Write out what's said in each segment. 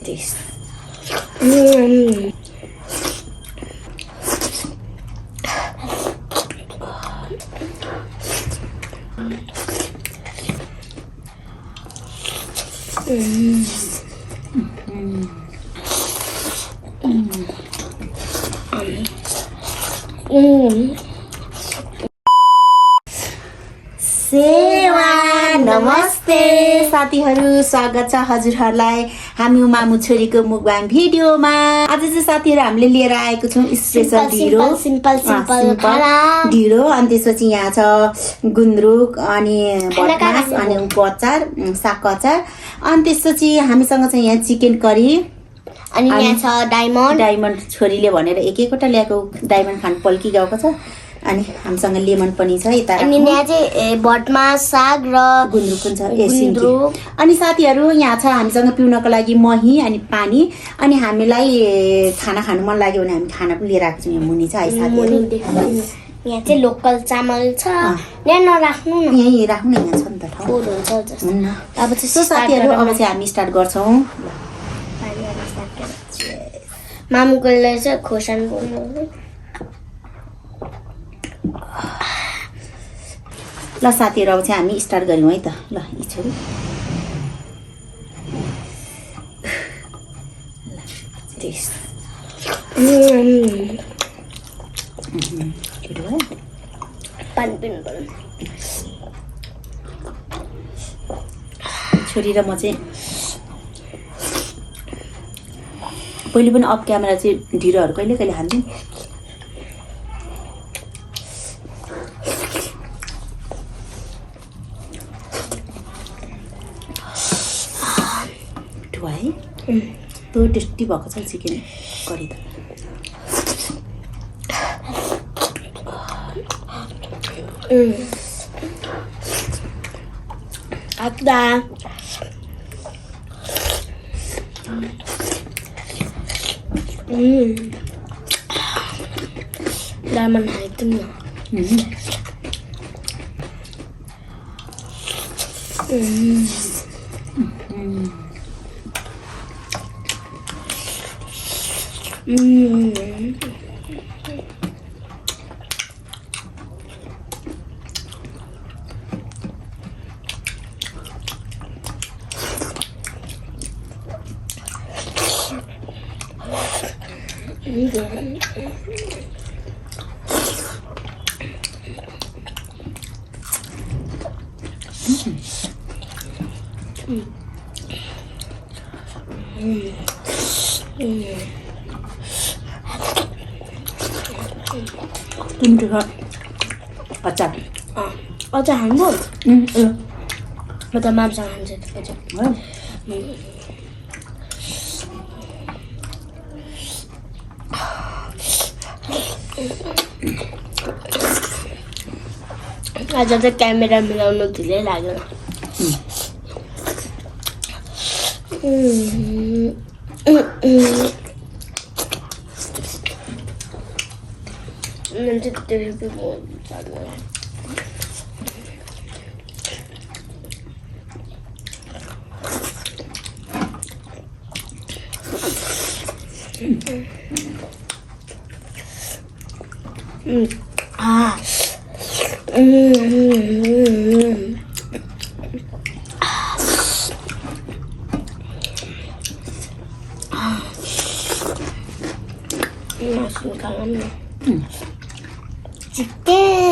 Taste. सेवा नमस्ते साथीहरू, स्वागत छ हजुरहरूलाई हामी मामु छोरीको मुकबाङ भिडियोमा। आज चाहिँ साथीहरू हामीले लिएर आएको छौँ स्पेशल सिम्पल ढिँडो। अनि त्यसपछि यहाँ छ गुन्द्रुक अनि भटमास अनि अचार, सागको अचार। अनि त्यसपछि हामीसँग चाहिँ यहाँ चिकन करी अनि यहाँ छ डायमन्ड छोरीले भनेर एकैवटा ल्याएको, डायमन्ड खान पल्की गएको छ। अनि हामीसँग लेमन पनि छ यता। अनि यहाँ चाहिँ भटमास, साग र गुन्द्रुक पनि छ। अनि साथीहरू यहाँ छ हामीसँग पिउनको लागि मही अनि पानी। अनि हामीलाई खाना खानु मन लाग्यो भने हामी खाना पनि लिएर आएको छौँ। यहाँ मुनि छ है साथीहरू। यहाँ चाहिँ लोकल चामल छ। यहाँ नराख्नु न, यहीँ राख्नु न, यहाँ छ नि त ठाउँ। अब चाहिँ साथीहरू अब चाहिँ हामी स्टार्ट गर्छौँ। मामुको चाहिँ खोर्सानी बोल्नु। ल साथीहरू अब चाहिँ हामी स्टार्ट गऱ्यौँ है त। ल यी छोरी छोरी र म चाहिँ पहिले पनि अफ क्यामेरा चाहिँ ढिँडोहरू कहिले कहिले खान्थ्यौँ। तो टेस्टी भएको छ चिकन करी त। आत्ता डायमन्ड हाइटम न। अचार अचार हान्नु म त माछा खान्छु। आज त क्यामेरा मिलाउनु ढिलै लाग्यो। Chicken.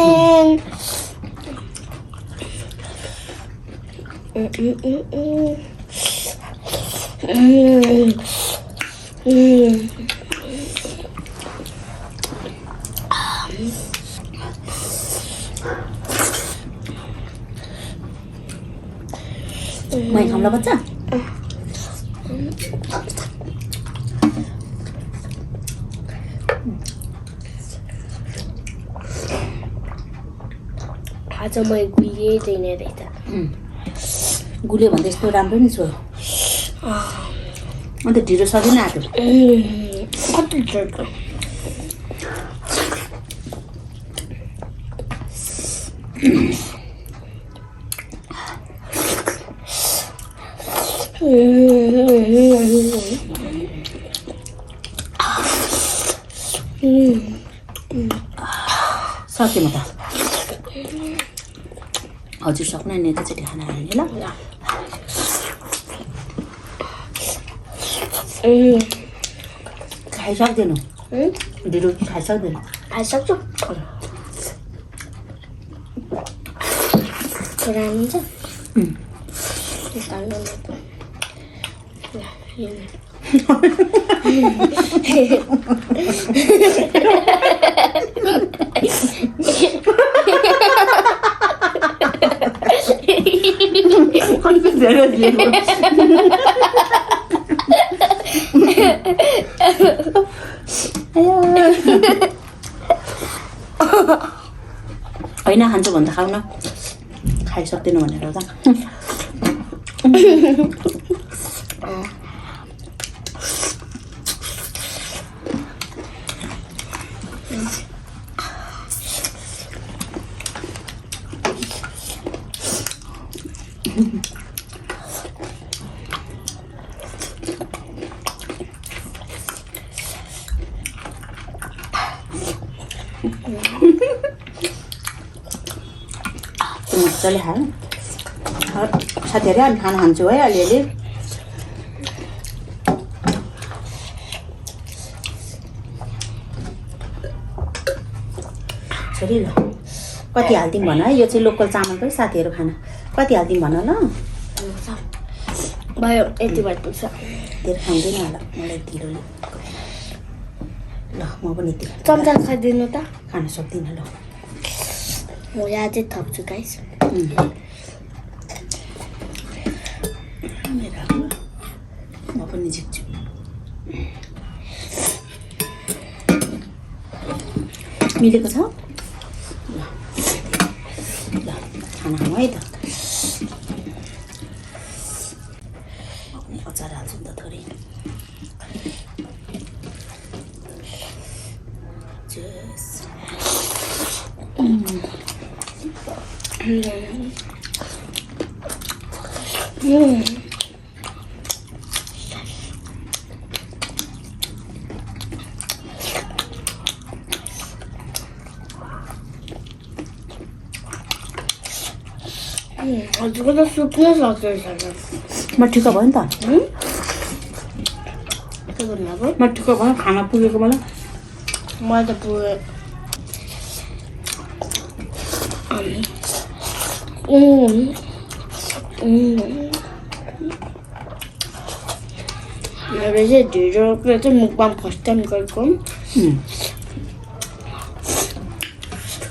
Mày không lo bớt chứ? आज मैले गुलिए दिने रहेछ। गुलियो भन्दा यस्तो राम्रो नि छ। अन्त ढिँडो सकिन आएको। कति ढिँडो? सक्यो म त हजुर सक्नु नि एकैचोटि खाना हाल्ने ल खाइसक्दैनौ ढिलो खाइसक्दैन खाइसक्छु राम्रै छ होइन खान्छु भन्दा खाऊ न खाइसक्दैन भनेर त मजाले खायो साथीहरू हामी खाना खान्छु है अलिअलि छोरी ल कति हालिदिउँ भन है यो चाहिँ लोकल चामलको साथीहरू खाना कति हालिदिउँ भन ल भयो यति भइपुग्छ धेरै खाउँदैन होला मलाई ढिलो ल म पनि यति चम्चा खाइदिनु त खान सक्दिनँ ल म यहाँ चाहिँ थप्छु गाइस म पनि झिक्छु मिलेको छ ल खाना खाउँ है त अचार हाल्छु नि त थोरै हजुरको त सुत्नै सक्छ म ठिक भयो नि त के गर्नु अब म ठिक भयो खाना पुगेको मलाई मलाई त पुग्यो मेरो चाहिँ ढिँडोको चाहिँ मुखबाङ फर्स्ट टाइम गरेको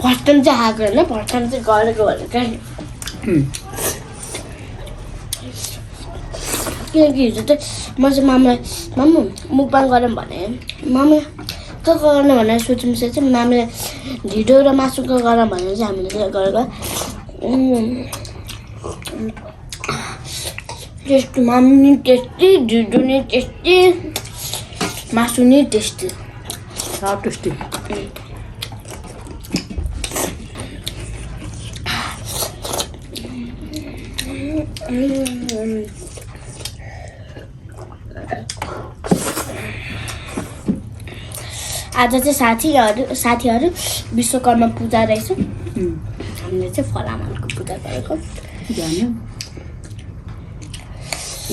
फर्स्ट टाइम चाहिँ आएको होइन फर्स्ट टाइम चाहिँ गरेको भनेको किनकि हिजो चाहिँ म चाहिँ मामालाई मामु मुखबाङ गरौँ भने मामा के गर्ने भनेर सोचेपछि चाहिँ मामाले ढिँडो र मासुको गरौँ भनेर चाहिँ हामीले चाहिँ गरेको टेस्टी माम नि टेस्टी ढिँडो नि टेस्टी मासु नि टेस्टी सब टेस्टी आज चाहिँ साथीहरू विश्वकर्मा पूजा रहेछ हामीले चाहिँ फलामको पूजा गरेको बिहान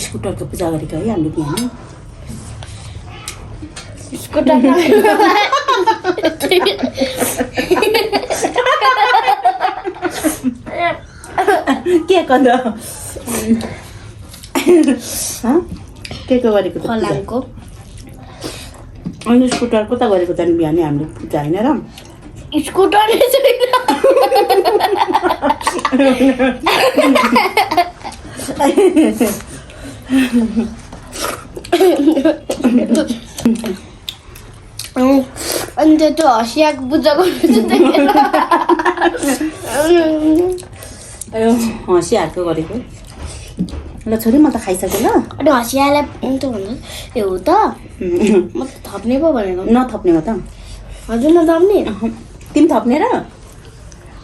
स्कुटरको पूजा गरेको है हामीले बिहान स्कुटर के गर्दा के गरेको त फलामको अनि स्कुटर कता गरेको त नि बिहानै हामीले पूजा होइन र स्कुटर अनि त्यो हँसियाको पूजा हँसियाहरूको गरेको ल छोरी म त खाइसकेँ ल अनि हँसियालाई त भन्नु ए हो त म त थप्ने पो भनेको नथप्ने हो त हजुर नथप्ने तिमी थप्ने र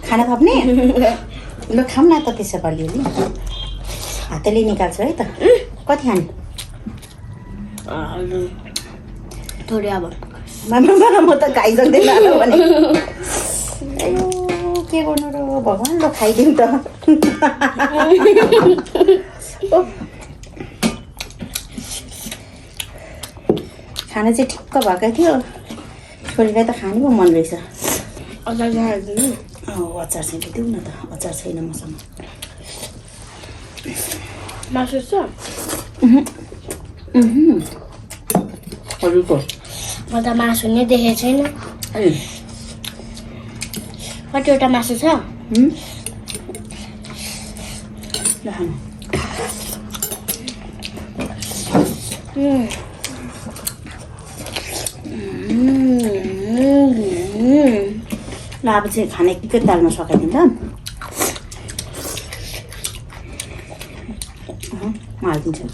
खाना थप्ने ल खाऊ न त त्यसो पालि हातैले निकाल्छु है त कति खाने थोरै अब मामा म त खाइसक्दैन होला भने अयो के गर्नु र भगवान् ल खाइदिउँ त खाना चाहिँ ठिक्क भएकै थियो छोरीलाई त खानु पो मन रहेछ अचार खाइदिनु अचार चाहिँ दिउँ न त अचार छैन मसँग मासु छ अरूको म त मासु नै देखेको छैन कतिवटा मासु छ ल खानु ल अब चाहिँ खाना के दालमा सकाइदिउँ त म हालिदिन्छु ल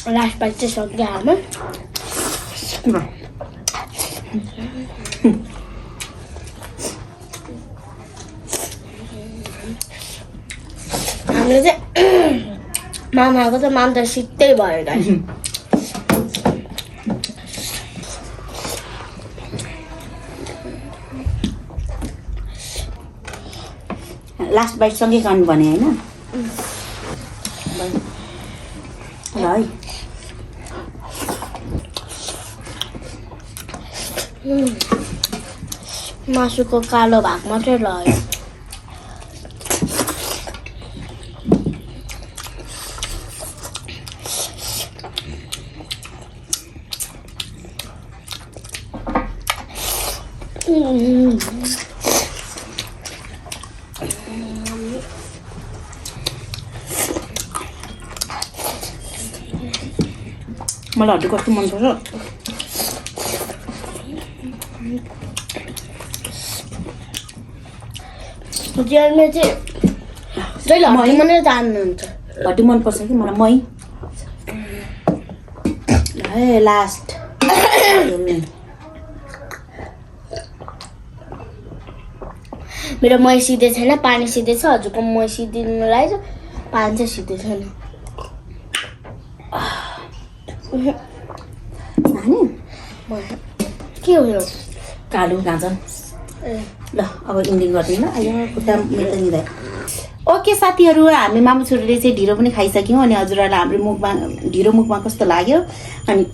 लास्ट पाइट चाहिँ सक्यो आमा हामीले चाहिँ मामाको त माम त सित्तै भयो गाइस लास्ट बाइट सँगै खानु भने होइन ल है मासुको कालो भाग मात्रै लग्यो मलाई हड्डी कस्तो मनपर्छ जेलमा चाहिँ जहिले हड्डी मात्रै जान्नुहुन्छ हड्डी मनपर्छ कि मलाई मै है लास्ट मेरो मै सिधै छैन पानी सिधै छ हजुरको मै सिधिनु लागेको छ पानी चाहिँ सिधै छैन नानी के हो यो कालो गाजर ल अब इन्डिङ गरिदिउँ ल आयो खुट्टा मेरो निधायो ओके साथीहरू हामी मामु छोरीले चाहिँ ढिँडो पनि खाइसक्यौँ अनि हजुरहरूलाई हाम्रो मुखमा ढिँडो मुखमा कस्तो लाग्यो अनि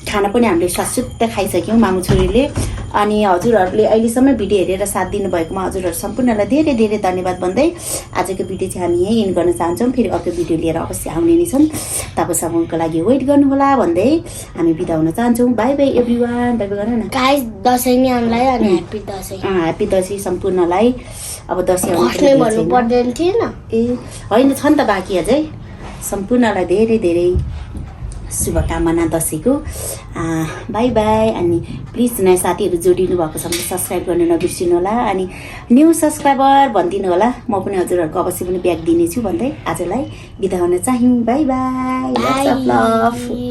खाना पनि हामीले स्वास्युत्त खाइसक्यौँ मामु छोरीले अनि हजुरहरूले अहिलेसम्म भिडियो हेरेर साथ दिनुभएकोमा हजुरहरू सम्पूर्णलाई धेरै धेरै धन्यवाद भन्दै आजको भिडियो चाहिँ हामी यहीँ इन्ड गर्न चाहन्छौँ फेरि अर्को भिडियो लिएर अवश्य आउने नै छन् तबसम्मको लागि वेट गर्नुहोला भन्दै हामी बिदा हुन चाहन्छौँ by by everyone by by गर न गाइस दसैँ नि आउनलाई अनि ह्याप्पी दसैँ ह्याप्पी दसैँ सम्पूर्णलाई अब दसैँ फर्स्टमै भन्नु पर्दैन थिएन ए होइन छ नि त बाँकी अझै सम्पूर्णलाई धेरै धेरै शुभकामना दसैँको बाई बाई अनि प्लिज नयाँ साथीहरू जोडिनु भएको छ भने सब्सक्राइब गर्नु नबिर्सिनु होला अनि न्यू सब्सक्राइबर भनिदिनु होला म पनि हजुरहरूको अवश्य पनि ब्याक दिनेछु भन्दै आजलाई बिदा हुन चाह्यौँ बाई बाई लभ